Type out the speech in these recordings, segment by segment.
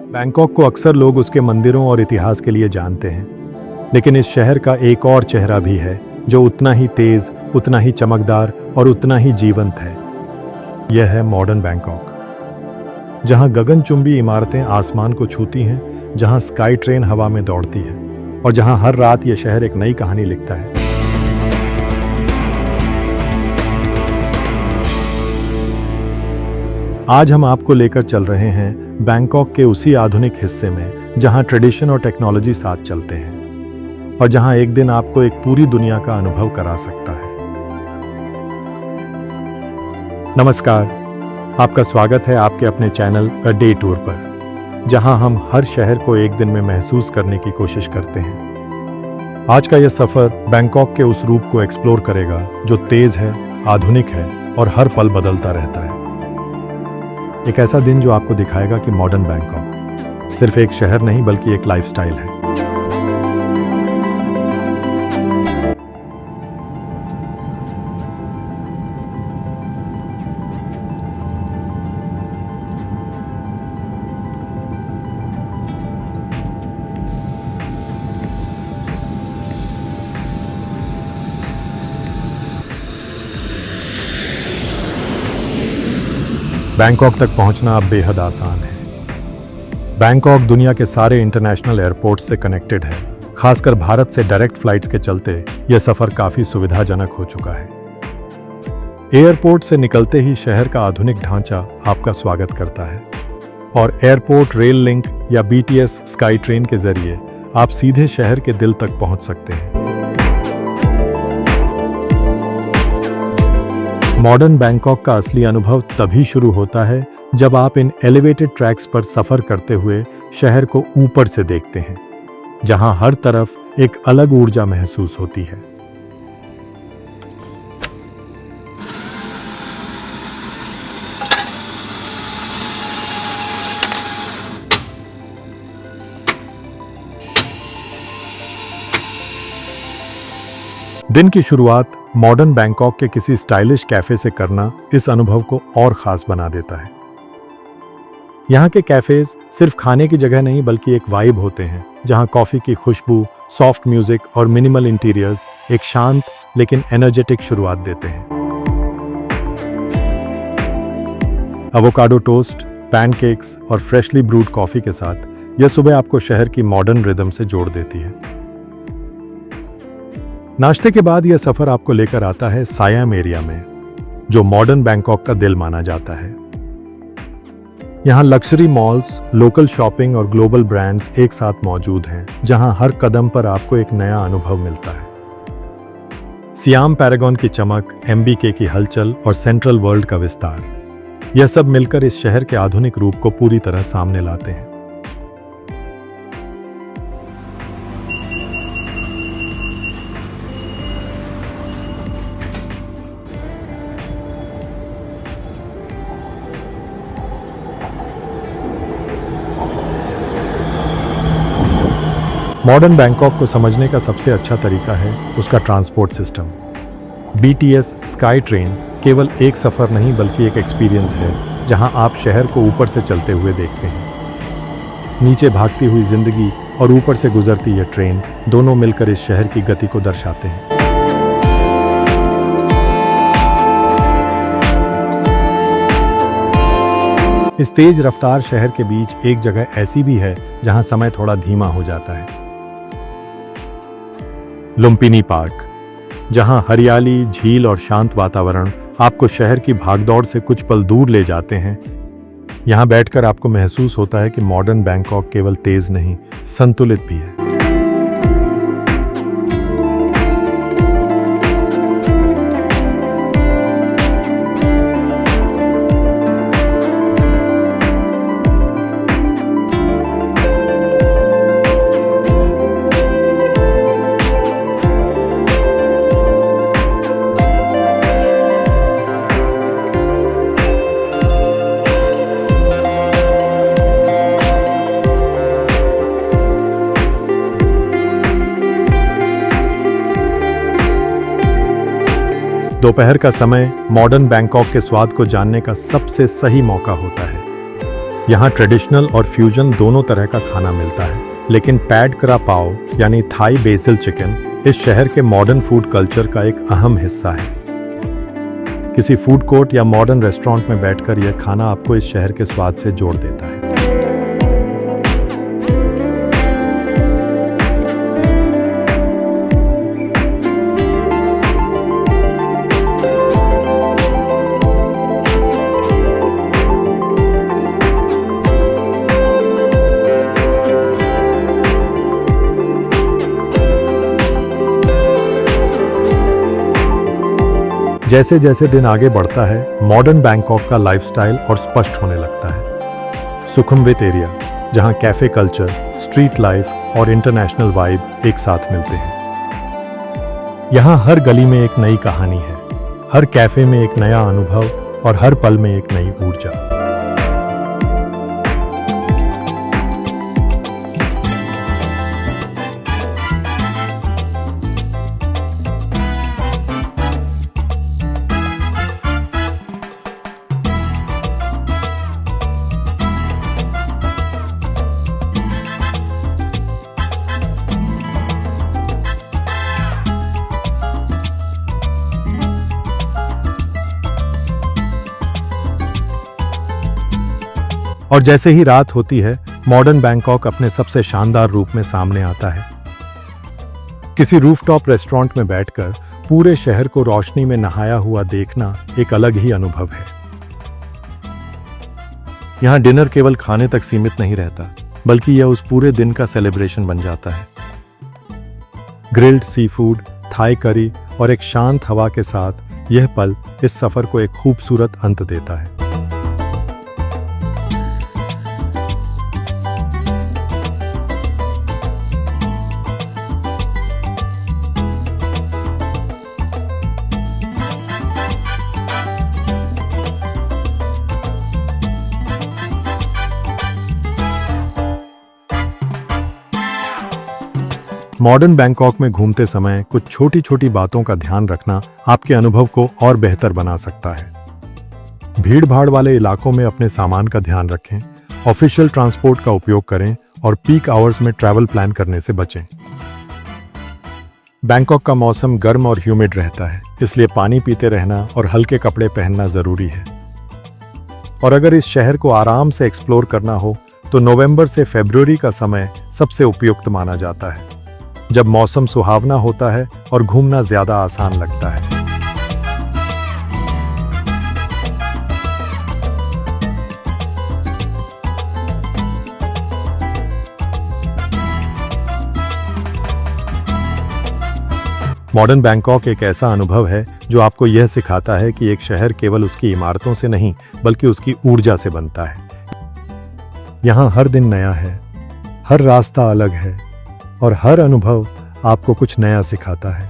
Bangkok को अक्सर लोग उसके मंदिरों और इतिहास के लिए जानते हैं, लेकिन इस शहर का एक और चेहरा भी है जो उतना ही तेज, उतना ही चमकदार और उतना ही जीवंत है। यह है मॉडर्न बैंकॉक, जहां गगनचुंबी इमारतें आसमान को छूती हैं, जहां स्काई ट्रेन हवा में दौड़ती है और जहां हर रात यह शहर एक नई कहानी लिखता है। आज हम आपको लेकर चल रहे हैं बैंकॉक के उसी आधुनिक हिस्से में जहां ट्रेडिशन और टेक्नोलॉजी साथ चलते हैं और जहां एक दिन आपको एक पूरी दुनिया का अनुभव करा सकता है। नमस्कार, आपका स्वागत है आपके अपने चैनल अ डे टूर पर, जहां हम हर शहर को एक दिन में महसूस करने की कोशिश करते हैं। आज का यह सफर बैंकॉक के उस रूप को एक्सप्लोर करेगा जो तेज है, आधुनिक है और हर पल बदलता रहता है। एक ऐसा दिन जो आपको दिखाएगा कि मॉडर्न बैंकॉक सिर्फ एक शहर नहीं बल्कि एक लाइफस्टाइल है। बैंकॉक तक पहुंचना अब बेहद आसान है। बैंकॉक दुनिया के सारे इंटरनेशनल एयरपोर्ट से कनेक्टेड है। खासकर भारत से डायरेक्ट फ्लाइट्स के चलते यह सफर काफी सुविधाजनक हो चुका है। एयरपोर्ट से निकलते ही शहर का आधुनिक ढांचा आपका स्वागत करता है और एयरपोर्ट रेल लिंक या BTS स्काई ट्रेन के जरिए आप सीधे शहर के दिल तक पहुंच सकते हैं। मॉडर्न बैंकॉक का असली अनुभव तभी शुरू होता है जब आप इन एलिवेटेड ट्रैक्स पर सफर करते हुए शहर को ऊपर से देखते हैं, जहां हर तरफ एक अलग ऊर्जा महसूस होती है। दिन की शुरुआत मॉडर्न बैंकॉक के किसी स्टाइलिश कैफे से करना इस अनुभव को और खास बना देता है। यहाँ के कैफेज सिर्फ खाने की जगह नहीं बल्कि एक वाइब होते हैं, जहाँ कॉफी की खुशबू, सॉफ्ट म्यूजिक और मिनिमल इंटीरियर्स एक शांत लेकिन एनर्जेटिक शुरुआत देते हैं। एवोकाडो टोस्ट, पैनकेक्स और फ्रेशली ब्रूड कॉफी के साथ यह सुबह आपको शहर की मॉडर्न रिदम से जोड़ देती है। नाश्ते के बाद यह सफर आपको लेकर आता है सायम एरिया में, जो मॉडर्न बैंकॉक का दिल माना जाता है। यहाँ लग्जरी मॉल्स, लोकल शॉपिंग और ग्लोबल ब्रांड्स एक साथ मौजूद हैं, जहाँ हर कदम पर आपको एक नया अनुभव मिलता है। सियाम पैरागॉन की चमक, MBK की हलचल और सेंट्रल वर्ल्ड का विस्तार, यह सब मिलकर इस शहर के आधुनिक रूप को पूरी तरह सामने लाते हैं। मॉडर्न बैंकॉक को समझने का सबसे अच्छा तरीका है उसका transport system. BTS sky train केवल एक सफ़र नहीं बल्कि एक एक्सपीरियंस है, जहां आप शहर को ऊपर से चलते हुए देखते हैं। नीचे भागती हुई जिंदगी और ऊपर से गुजरती यह ट्रेन दोनों मिलकर इस शहर की गति को दर्शाते हैं। इस तेज रफ्तार शहर के बीच एक जगह ऐसी भी है जहां समय थोड़ा धीमा हो जाता है। लुम्पिनी पार्क, जहां हरियाली, झील और शांत वातावरण आपको शहर की भागदौड़ से कुछ पल दूर ले जाते हैं। यहां बैठकर आपको महसूस होता है कि मॉडर्न बैंकॉक केवल तेज नहीं, संतुलित भी है। दोपहर का समय मॉडर्न बैंकॉक के स्वाद को जानने का सबसे सही मौका होता है। यहाँ ट्रेडिशनल और फ्यूजन दोनों तरह का खाना मिलता है, लेकिन पैड करा पाव यानी थाई बेसिल चिकन इस शहर के मॉडर्न फूड कल्चर का एक अहम हिस्सा है। किसी फूड कोर्ट या मॉडर्न रेस्टोरेंट में बैठकर यह खाना आपको इस शहर के स्वाद से जोड़ देता है। जैसे जैसे दिन आगे बढ़ता है, मॉडर्न बैंकॉक का लाइफस्टाइल और स्पष्ट होने लगता है। सुखमविट एरिया, जहां कैफे कल्चर, स्ट्रीट लाइफ और इंटरनेशनल वाइब एक साथ मिलते हैं। यहां हर गली में एक नई कहानी है, हर कैफे में एक नया अनुभव और हर पल में एक नई ऊर्जा। और जैसे ही रात होती है, मॉडर्न बैंकॉक अपने सबसे शानदार रूप में सामने आता है। किसी रूफटॉप रेस्टोरेंट में बैठकर पूरे शहर को रोशनी में नहाया हुआ देखना एक अलग ही अनुभव है। यहाँ डिनर केवल खाने तक सीमित नहीं रहता, बल्कि यह उस पूरे दिन का सेलिब्रेशन बन जाता है। Grilled sea food, Thai curry और एक शांत हवा के साथ यह पल इस सफर को एक खूबसूरत अंत देता है। मॉडर्न बैंकॉक में घूमते समय कुछ छोटी छोटी बातों का ध्यान रखना आपके अनुभव को और बेहतर बना सकता है। भीड़ भाड़ वाले इलाकों में अपने सामान का ध्यान रखें, ऑफिशियल ट्रांसपोर्ट का उपयोग करें और पीक आवर्स में ट्रैवल प्लान करने से बचें। बैंकॉक का मौसम गर्म और ह्यूमिड रहता है, इसलिए पानी पीते रहना और हल्के कपड़े पहनना जरूरी है। और अगर इस शहर को आराम से एक्सप्लोर करना हो तो नवंबर से फरवरी का समय सबसे उपयुक्त माना जाता है, जब मौसम सुहावना होता है और घूमना ज्यादा आसान लगता है। मॉडर्न बैंकॉक एक ऐसा अनुभव है जो आपको यह सिखाता है कि एक शहर केवल उसकी इमारतों से नहीं, बल्कि उसकी ऊर्जा से बनता है। यहाँ हर दिन नया है, हर रास्ता अलग है और हर अनुभव आपको कुछ नया सिखाता है।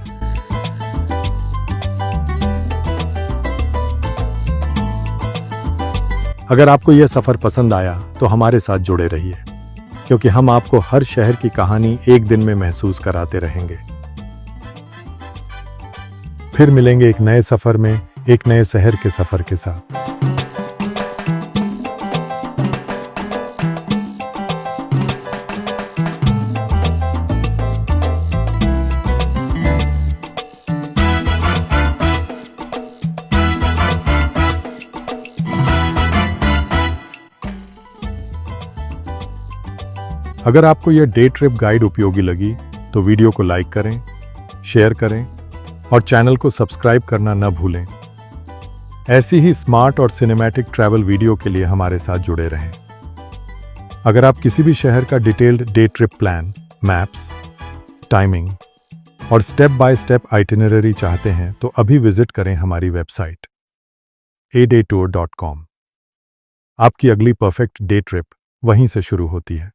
अगर आपको यह सफर पसंद आया तो हमारे साथ जुड़े रहिए, क्योंकि हम आपको हर शहर की कहानी एक दिन में महसूस कराते रहेंगे। फिर मिलेंगे एक नए सफर में, एक नए शहर के सफर के साथ। अगर आपको यह डे ट्रिप गाइड उपयोगी लगी तो वीडियो को लाइक करें, शेयर करें और चैनल को सब्सक्राइब करना न भूलें। ऐसी ही स्मार्ट और सिनेमैटिक ट्रैवल वीडियो के लिए हमारे साथ जुड़े रहें। अगर आप किसी भी शहर का detailed day trip plan, maps, timing और स्टेप बाय स्टेप आइटिनरी चाहते हैं तो अभी विजिट करें हमारी वेबसाइट adaytour.com। आपकी अगली परफेक्ट डे ट्रिप वहीं से शुरू होती है।